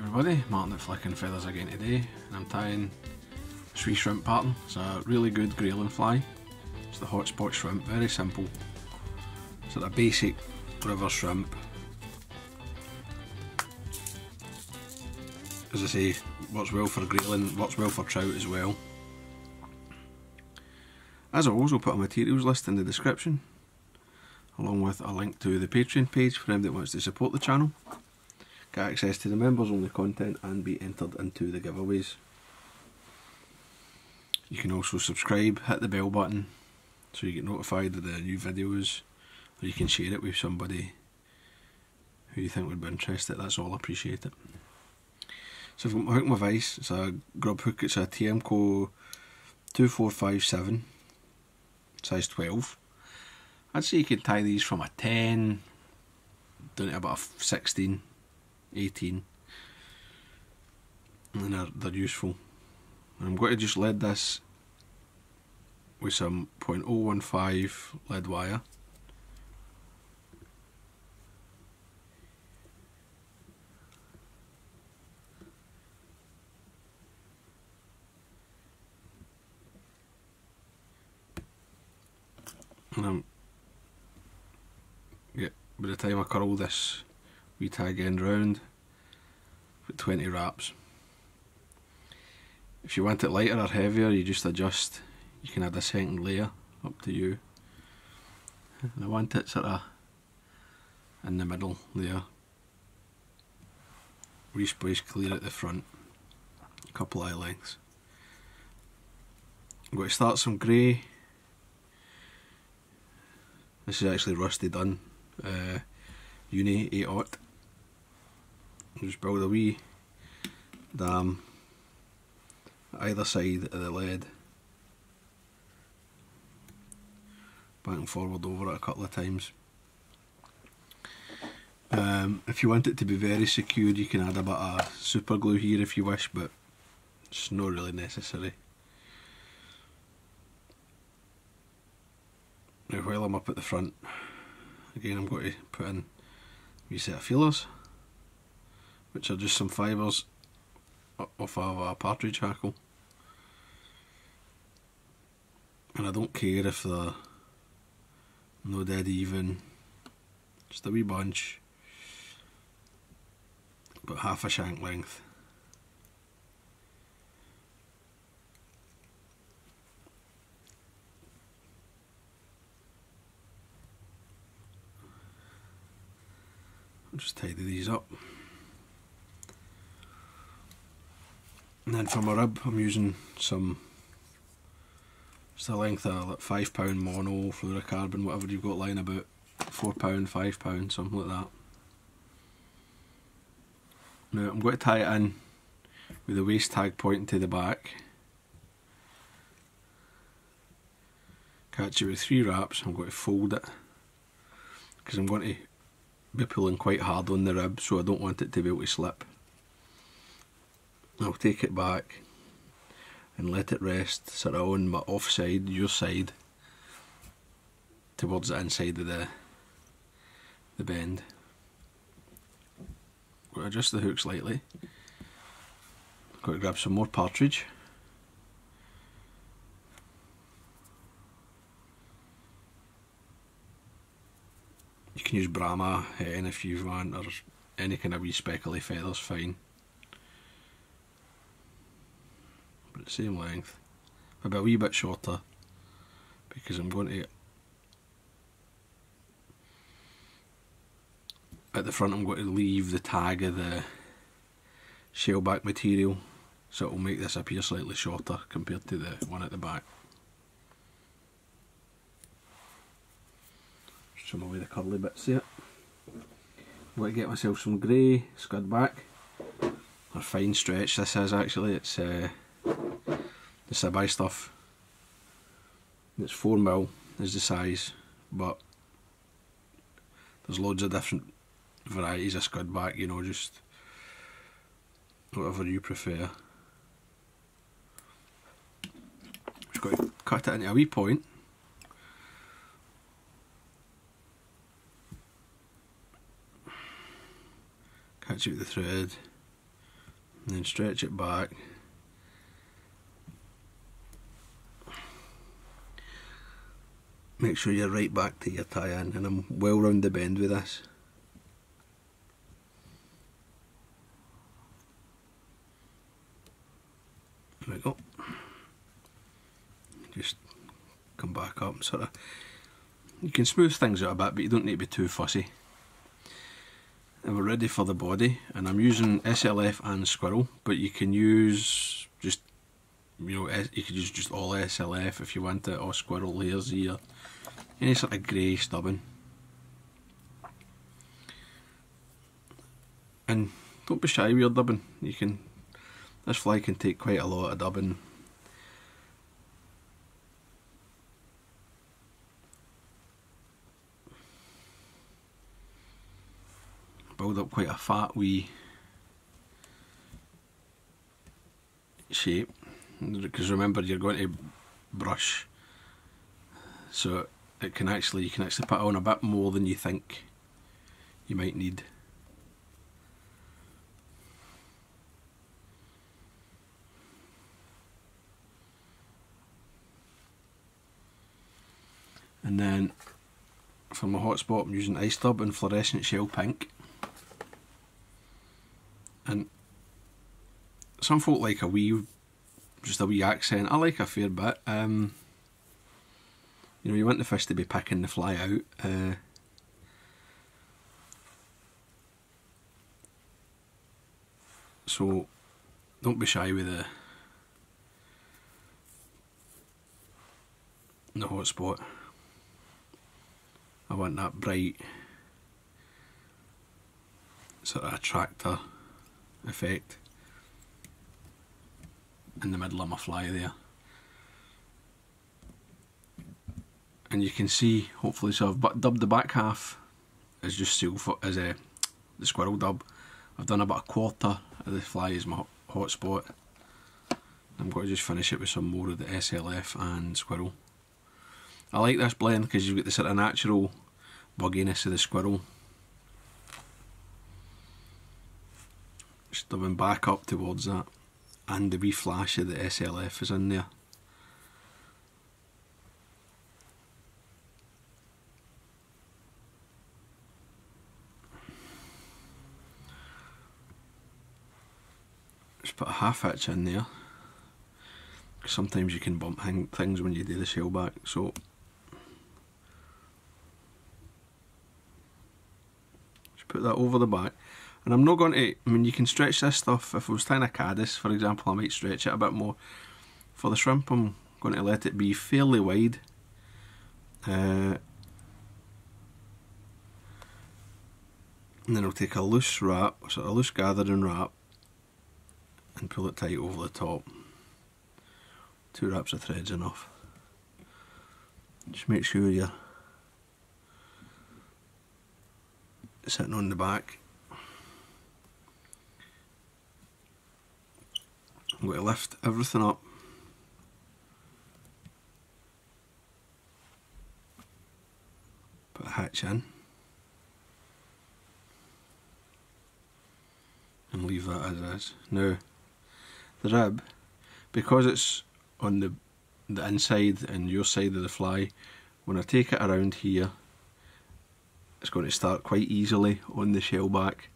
everybody, Martyn at Flicking Feathers again today, and I'm tying a wee shrimp pattern. It's a really good grayling fly. It's the hotspot shrimp, very simple. It's a basic river shrimp. As I say, works well for grayling, works well for trout as well. As always, I'll put a materials list in the description, along with a link to the Patreon page for anyone that wants to support the channel, get access to the members only content and be entered into the giveaways. You can also subscribe, hit the bell button so you get notified of the new videos, or you can share it with somebody who you think would be interested. That's all appreciated. So I've got my hook and my vice. It's a grub hook. It's a TMCO 2457 size 12. I'd say you could tie these from a 10 down to about a 16, 18, and they're useful. And I'm going to just lead this with some 0.015 lead wire. And by the time I curl this wee tag end round, about 20 wraps. If you want it lighter or heavier, you just adjust. You can add a second layer, up to you. And I want it sort of in the middle there. Respace clear at the front, a couple eye lengths. I'm going to start some grey. This is actually rusty done, Uni 8/0. Just build a wee dam either side of the lead, back and forward over it a couple of times. If you want it to be very secure, you can add a bit of super glue here if you wish, but it's not really necessary. Now while I'm up at the front, again I'm going to put in a wee set of feelers, which are just some fibres off of a partridge hackle. And I don't care if they're no dead even, just a wee bunch, about half a shank length. I'll just tidy these up. And then for my rib, I'm using some, just a length of like £5 mono, fluorocarbon, whatever you've got lying about, £4, £5, something like that. Now I'm going to tie it in with the waist tag pointing to the back. Catch it with 3 wraps. I'm going to fold it because I'm going to be pulling quite hard on the rib, so I don't want it to be able to slip. I'll take it back and let it rest sort of on my offside, your side, towards the inside of the bend. I'm going to adjust the hook slightly. I'm going to grab some more partridge. You can use Brahma hen if you want, or any kind of wee speckly feathers, fine. But the same length, maybe a wee bit shorter, because I'm going to, at the front I'm going to leave the tag of the shellback material, so it will make this appear slightly shorter compared to the one at the back. Trim away the curly bits there. I'm going to get myself some grey scud back, or fine stretch this is actually, it's the Sibai stuff. It's 4mm is the size, but there's loads of different varieties of scud back, you know, just whatever you prefer. Just got to cut it into a wee point. Catch it with the thread, and then stretch it back. Make sure you're right back to your tie-in, and I'm well round the bend with this. There we go. Just come back up and sort of, you can smooth things out a bit, but you don't need to be too fussy. And we're ready for the body, and I'm using SLF and squirrel, but you can use just, you know, you could use just all SLF if you want it, or squirrel, hare's ear, any sort of grey stubbing. And don't be shy with your dubbing. You can, this fly can take quite a lot of dubbing. Build up quite a fat wee shape, because remember, you're going to brush, so it can actually, you can actually put on a bit more than you think you might need. And then for my hotspot, I'm using Ice Tub and Fluorescent Shell Pink. And some folk like a wee, just a wee accent. I like a fair bit. You know, you want the fish to be picking the fly out. So don't be shy with the hotspot. I want that bright sort of attractor effect in the middle of my fly there. And you can see, hopefully, so I've dubbed the back half as just as the squirrel dub. I've done about a quarter of the fly as my hotspot. I'm going to just finish it with some more of the SLF and squirrel. I like this blend because you've got the sort of natural bugginess of the squirrel, just dubbing back up towards that, and the wee flash of the SLF is in there. Just put a half hitch in there, because sometimes you can bump things when you do the shell back, so just put that over the back. And I'm not going to, I mean, you can stretch this stuff. If I was tying a caddis, for example, I might stretch it a bit more. For the shrimp, I'm going to let it be fairly wide. And then I'll take a loose wrap, sort of loose gathering wrap, and pull it tight over the top. 2 wraps of thread's enough. Just make sure you're sitting on the back. I'm going to lift everything up, put a hitch in, and leave that as is. Now, the rib, because it's on the inside and your side of the fly, when I take it around here, it's going to start quite easily on the shell back,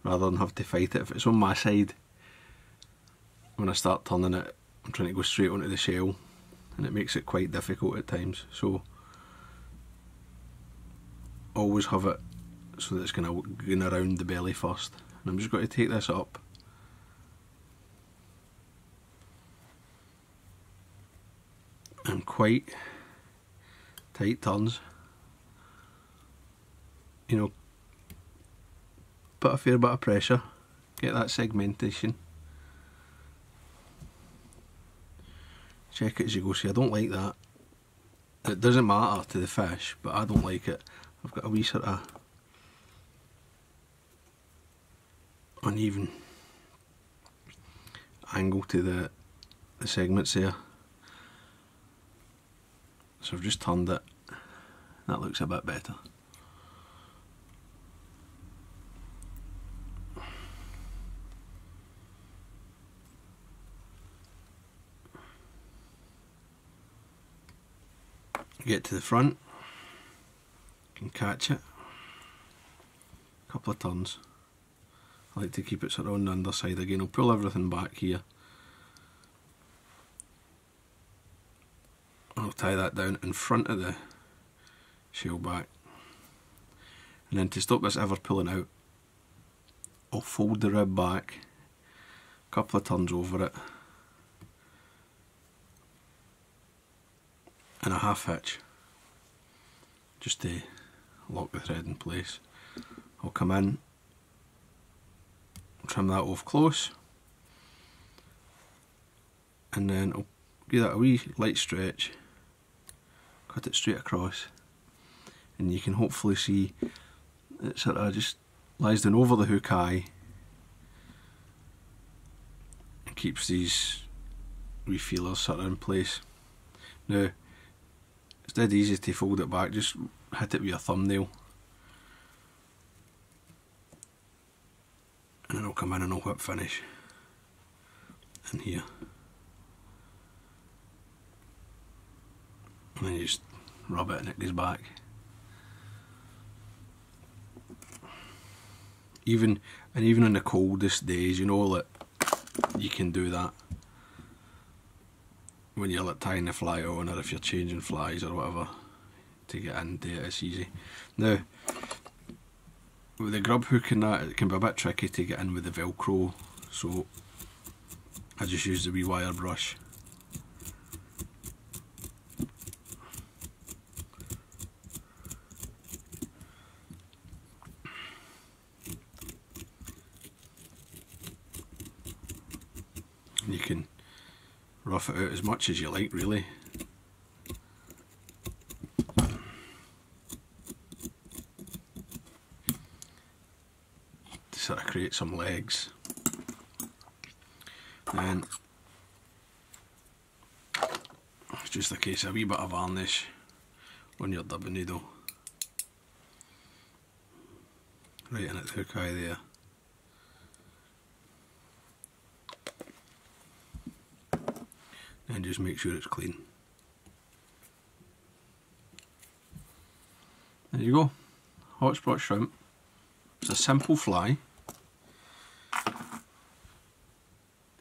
rather than have to fight it. If it's on my side, when I start turning it, I'm trying to go straight onto the shell, and it makes it quite difficult at times. So always have it so that it's going around the belly first. And I'm just going to take this up and quite tight turns. You know, put a fair bit of pressure, get that segmentation. Check it as you go. See, I don't like that. It doesn't matter to the fish, but I don't like it. I've got a wee sort of uneven angle to the segments there. So I've just turned it. That looks a bit better. get to the front, you can catch it, a couple of turns. I like to keep it sort of on the underside again. I'll pull everything back here. I'll tie that down in front of the shell back. And then to stop this ever pulling out, I'll fold the rib back, a couple of turns over it, and a half hitch, just to lock the thread in place. I'll come in, trim that off close, and then I'll give that a wee light stretch, cut it straight across, and you can hopefully see it sort of just lies down over the hook eye and keeps these wee feelers sort of in place. Now, it's dead easy to fold it back, just hit it with your thumbnail, and then I'll come in and I'll whip finish in here, and then you just rub it and it goes back. Even on the coldest days, you know that you can do that when you're like tying the fly on, or if you're changing flies or whatever to get into it. It's easy. Now with the grub hook and that, it can be a bit tricky to get in with the velcro, so I just use the wee wire brush. And you can rough it out as much as you like, really. To sort of create some legs. And it's just a case of a wee bit of varnish on your dubbing needle. Right in at the hook eye there. And just make sure it's clean. There you go, hot spot shrimp. It's a simple fly.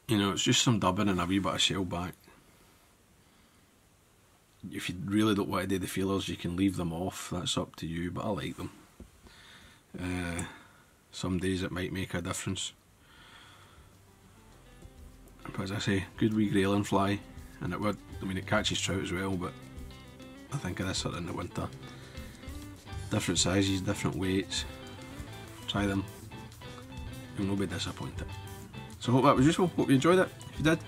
You know, it's just some dubbing and a wee bit of shell back. If you really don't want to do the feelers, you can leave them off, that's up to you, but I like them. Some days it might make a difference. But as I say, good wee grayling fly. And it would, I mean, it catches trout as well, but I think of this sort of in the winter. Different sizes, different weights. Try them. You'll not be disappointed. So I hope that was useful. Hope you enjoyed it. If you did,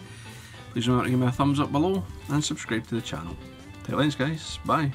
please remember to give me a thumbs up below and subscribe to the channel. Till then, guys. Bye.